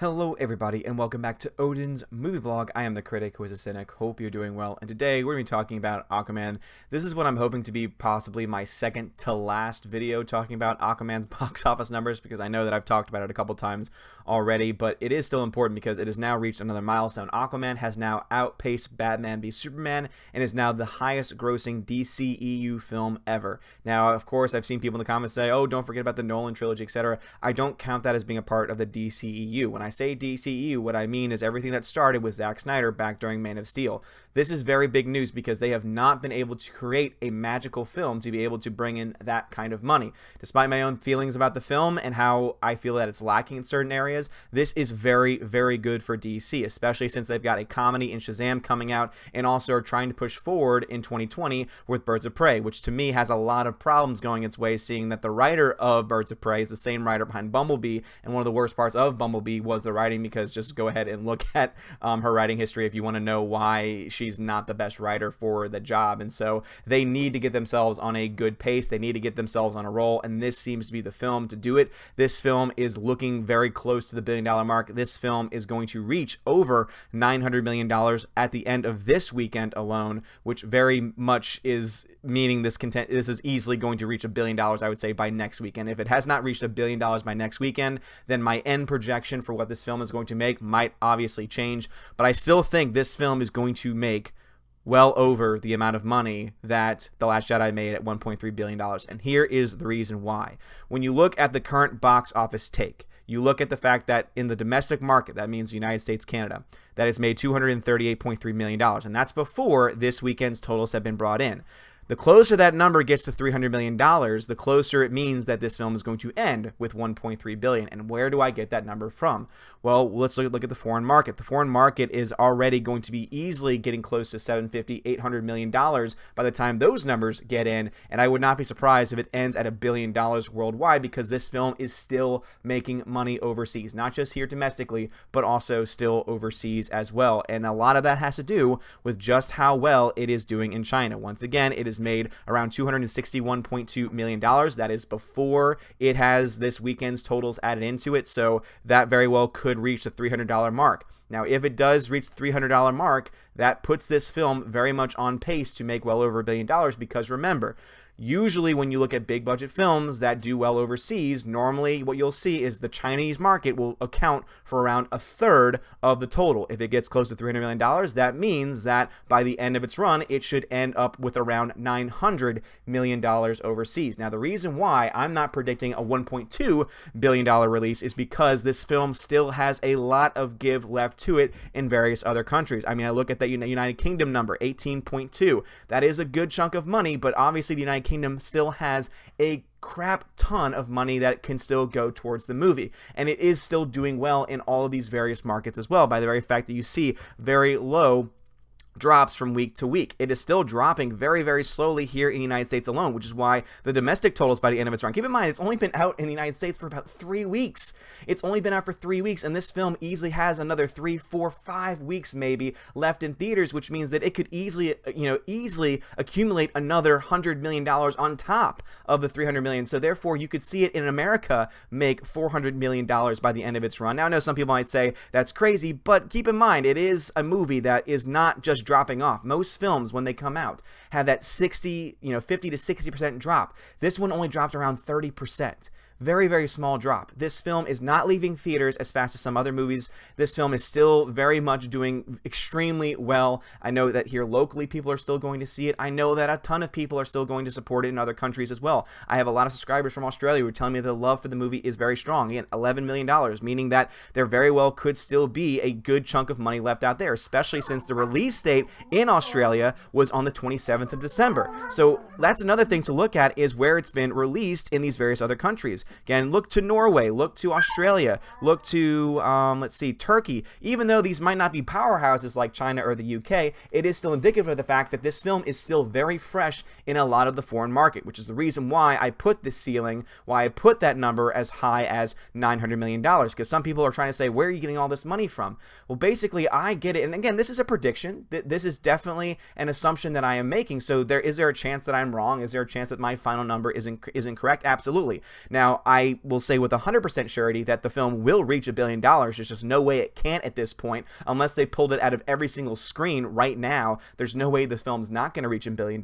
Hello everybody and welcome back to Odin's movie blog. I am the critic who is a cynic. Hope you're doing well. And today we're going to be talking about Aquaman. This is what I'm hoping to be possibly my second to last video talking about Aquaman's box office numbers, because I know that I've talked about it a couple times already, but it is still important because it has now reached another milestone. Aquaman has now outpaced Batman v Superman and is now the highest grossing DCEU film ever. Now, of course, I've seen people in the comments say, oh, don't forget about the Nolan trilogy, etc. I don't count that as being a part of the DCEU. When I say DCEU, what I mean is everything that started with Zack Snyder back during Man of Steel. This is very big news because they have not been able to create a magical film to be able to bring in that kind of money. Despite my own feelings about the film and how I feel that it's lacking in certain areas, this is very, very good for DC, especially since they've got a comedy in Shazam coming out and also are trying to push forward in 2020 with Birds of Prey, which to me has a lot of problems going its way, seeing that the writer of Birds of Prey is the same writer behind Bumblebee, and one of the worst parts of Bumblebee was the writing, because just go ahead and look at her writing history if you want to know why she's not the best writer for the job. And so they need to get themselves on a good pace. They need to get themselves on a roll, and this seems to be the film to do it. This film is looking very close to the $1 billion mark. This film is going to reach over $900 million at the end of this weekend alone, which very much is meaning this is easily going to reach $1 billion, I would say, by next weekend. If it has not reached $1 billion by next weekend, then my end projection for what this film is going to make might obviously change, but I still think this film is going to make well over the amount of money that The Last Jedi made at $1.3 billion. And here is the reason why. When you look at the current box office take, you look at the fact that in the domestic market, that means the United States, Canada, that it's made $238.3 million, and that's before this weekend's totals have been brought in. The closer that number gets to $300 million, the closer it means that this film is going to end with $1.3 billion. And where do I get that number from? Well, let's look at the foreign market. The foreign market is already going to be easily getting close to $750, $800 million by the time those numbers get in. And I would not be surprised if it ends at $1 billion worldwide, because this film is still making money overseas, not just here domestically, but also still overseas as well. And a lot of that has to do with just how well it is doing in China. Once again, it is made around $261.2 million. That is before it has this weekend's totals added into it, so that very well could reach the $300 mark. Now, if it does reach the $300 mark, that puts this film very much on pace to make well over $1 billion, because remember, usually when you look at big budget films that do well overseas, normally what you'll see is the Chinese market will account for around a third of the total. If it gets close to $300 million, that means that by the end of its run, it should end up with around $900 million overseas. Now, the reason why I'm not predicting a $1.2 billion release is because this film still has a lot of give left to it in various other countries. I mean, I look at that United Kingdom number, 18.2. That is a good chunk of money, but obviously the United Kingdom still has a crap ton of money that can still go towards the movie, and it is still doing well in all of these various markets as well, by the very fact that you see very low drops from week to week. It is still dropping very, very slowly here in the United States alone, which is why the domestic totals by the end of its run, keep in mind, it's only been out in the United States for about 3 weeks. It's only been out for 3 weeks, and this film easily has another 3, 4, 5 weeks maybe left in theaters, which means that it could easily, easily accumulate another $100 million on top of the $300 million. So therefore, you could see it in America make $400 million by the end of its run. Now, I know some people might say that's crazy, but keep in mind, it is a movie that is not just dropping off. Most films, when they come out, have that 50 to 60% drop. This one only dropped around 30%. Very, very small drop. This film is not leaving theaters as fast as some other movies. This film is still very much doing extremely well. I know that here locally people are still going to see it. I know that a ton of people are still going to support it in other countries as well. I have a lot of subscribers from Australia who are telling me the love for the movie is very strong. Again, $11 million, meaning that there very well could still be a good chunk of money left out there, especially since the release date in Australia was on the 27th of December. So that's another thing to look at, is where it's been released in these various other countries. Again, look to Norway, look to Australia, look to, let's see, Turkey. Even though these might not be powerhouses like China or the UK, it is still indicative of the fact that this film is still very fresh in a lot of the foreign market, which is the reason why I put this ceiling, why I put that number as high as $900 million, because some people are trying to say, where are you getting all this money from? Well, basically, I get it. And again, this is a prediction. This is definitely an assumption that I am making. So is there a chance that I'm wrong? Is there a chance that my final number is incorrect? Absolutely. Now, Now, I will say with 100% surety that the film will reach $1 billion. There's just no way it can't at this point, unless they pulled it out of every single screen right now. There's no way this film's not going to reach $1 billion,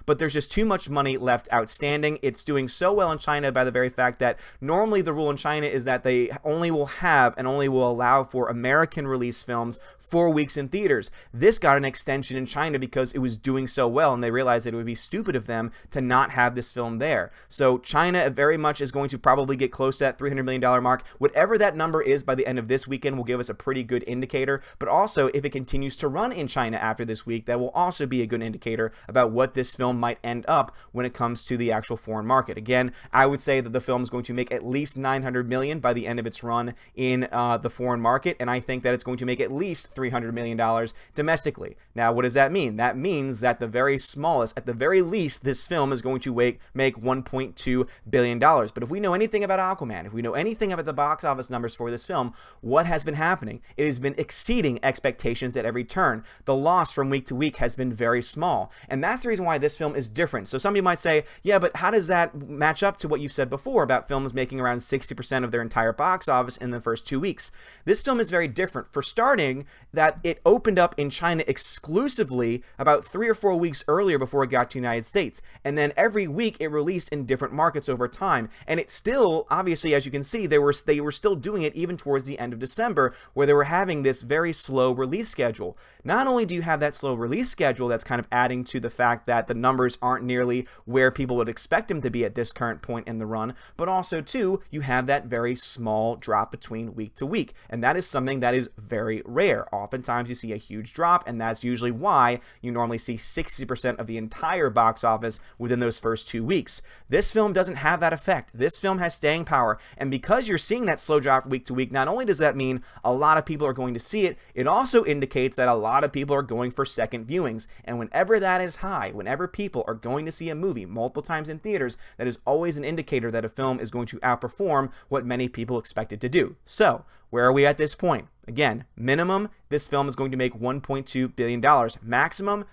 but there's just too much money left outstanding. It's doing so well in China by the very fact that normally the rule in China is that they only will have and only will allow for American release films 4 weeks in theaters. This got an extension in China because it was doing so well, and they realized that it would be stupid of them to not have this film there. So China very much is going to probably get close to that $300 million mark. Whatever that number is by the end of this weekend will give us a pretty good indicator, but also if it continues to run in China after this week, that will also be a good indicator about what this film might end up when it comes to the actual foreign market. Again, I would say that the film is going to make at least $900 million by the end of its run in the foreign market, and I think that it's going to make at least $300 million domestically. Now, what does that mean? That means that the very smallest, at the very least, this film is going to make $1.2 billion. But if we know anything about Aquaman, if we know anything about the box office numbers for this film, what has been happening? It has been exceeding expectations at every turn. The loss from week to week has been very small. And that's the reason why this film is different. So some of you might say, yeah, but how does that match up to what you've said before about films making around 60% of their entire box office in the first 2 weeks? This film is very different. For starting, that it opened up in China exclusively about 3 or 4 weeks earlier before it got to the United States. And then every week it released in different markets over time. And it still, obviously, as you can see, they were still doing it even towards the end of December, where they were having this very slow release schedule. Not only do you have that slow release schedule that's kind of adding to the fact that the numbers aren't nearly where people would expect them to be at this current point in the run, but also, too, you have that very small drop between week to week. And that is something that is very rare. Oftentimes you see a huge drop, and that's usually why you normally see 60% of the entire box office within those first 2 weeks. This film doesn't have that effect. This film has staying power, and because you're seeing that slow drop week to week, not only does that mean a lot of people are going to see it, it also indicates that a lot of people are going for second viewings. And whenever that is high, whenever people are going to see a movie multiple times in theaters, that is always an indicator that a film is going to outperform what many people expect it to do. So, where are we at this point? Again, minimum, this film is going to make $1.2 billion. Maximum,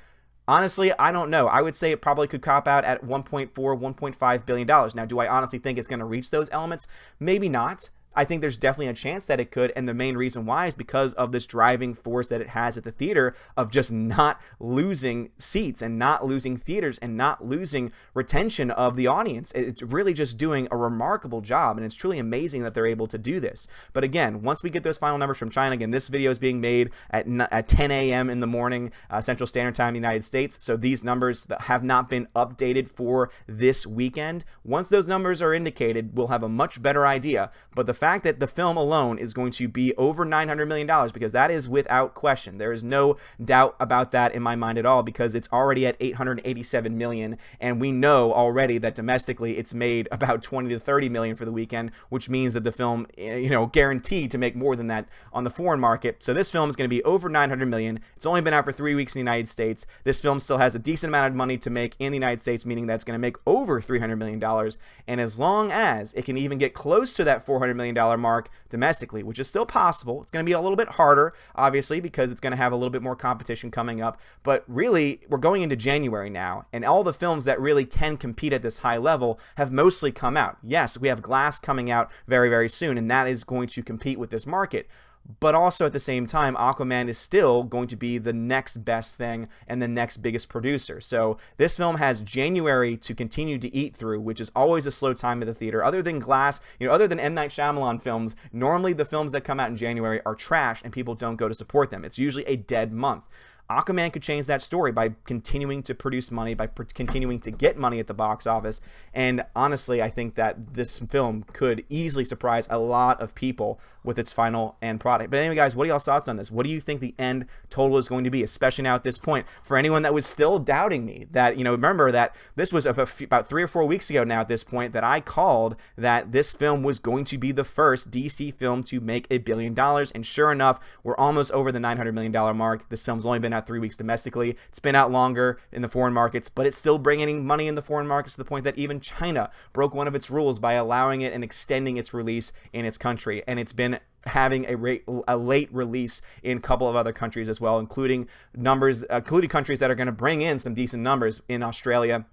honestly, I don't know. I would say it probably could cop out at $1.4, $1.5 billion. Now, do I honestly think it's going to reach those elements? Maybe not. I think there's definitely a chance that it could, and the main reason why is because of this driving force that it has at the theater of just not losing seats and not losing theaters and not losing retention of the audience. It's really just doing a remarkable job, and it's truly amazing that they're able to do this. But again, once we get those final numbers from China, again, this video is being made at 10 a.m. in the morning, Central Standard Time in the United States, so these numbers that have not been updated for this weekend. Once those numbers are indicated, we'll have a much better idea. But the fact that the film alone is going to be over $900 million, because that is without question. There is no doubt about that in my mind at all, because it's already at $887 million, and we know already that domestically it's made about $20 to $30 million for the weekend, which means that the film, guaranteed to make more than that on the foreign market. So this film is going to be over $900 million. It's only been out for 3 weeks in the United States. This film still has a decent amount of money to make in the United States, meaning that it's going to make over $300 million. And as long as it can even get close to that $400 million mark domestically, which is still possible. It's going to be a little bit harder, obviously, because it's going to have a little bit more competition coming up. But really, we're going into January now, and all the films that really can compete at this high level have mostly come out. Yes, we have Glass coming out very, very soon, and that is going to compete with this market. But also at the same time, Aquaman is still going to be the next best thing and the next biggest producer. So this film has January to continue to eat through, which is always a slow time at the theater. Other than Glass, other than M. Night Shyamalan films, normally the films that come out in January are trash and people don't go to support them. It's usually a dead month. Aquaman could change that story by continuing to produce money, by continuing to get money at the box office. And honestly, I think that this film could easily surprise a lot of people with its final end product. But anyway, guys, what are y'all's thoughts on this? What do you think the end total is going to be, especially now at this point? For anyone that was still doubting me, that, remember that this was about 3 or 4 weeks ago now at this point that I called that this film was going to be the first DC film to make $1 billion. And sure enough, we're almost over the $900 million mark. This film's only been out 3 weeks domestically. It's been out longer in the foreign markets, but it's still bringing money in the foreign markets to the point that even China broke one of its rules by allowing it and extending its release in its country. And it's been having a late release in a couple of other countries as well, including countries that are going to bring in some decent numbers in Australia,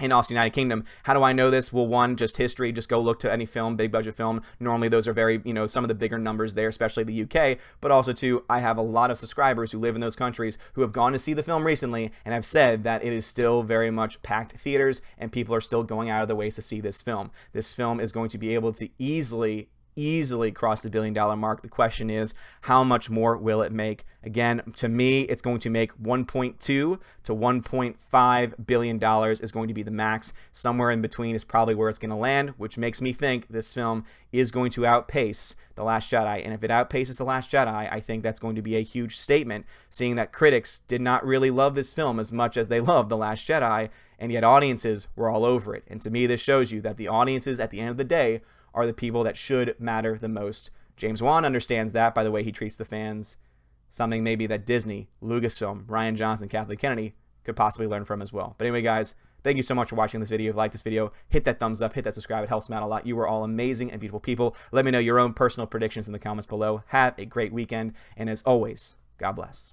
in also United Kingdom. How do I know this? Well, one, just history. Just go look to any film, big budget film. Normally those are very, some of the bigger numbers there, especially the UK. But also, too, I have a lot of subscribers who live in those countries who have gone to see the film recently and have said that it is still very much packed theaters and people are still going out of their ways to see this film. This film is going to be able to easily cross the $1 billion mark. The question is, how much more will it make? Again, to me, it's going to make $1.2 to $1.5 billion is going to be the max. Somewhere in between is probably where it's going to land, which makes me think this film is going to outpace The Last Jedi. And if it outpaces The Last Jedi, I think that's going to be a huge statement, seeing that critics did not really love this film as much as they loved The Last Jedi, and yet audiences were all over it. And to me, this shows you that the audiences, at the end of the day, are the people that should matter the most. James Wan understands that by the way he treats the fans, something maybe that Disney, Lucasfilm, Rian Johnson, Kathleen Kennedy could possibly learn from as well. But anyway, guys, thank you so much for watching this video. If you like this video, hit that thumbs up, hit that subscribe. It helps me out a lot. You are all amazing and beautiful people. Let me know your own personal predictions in the comments below. Have a great weekend, and as always, God bless.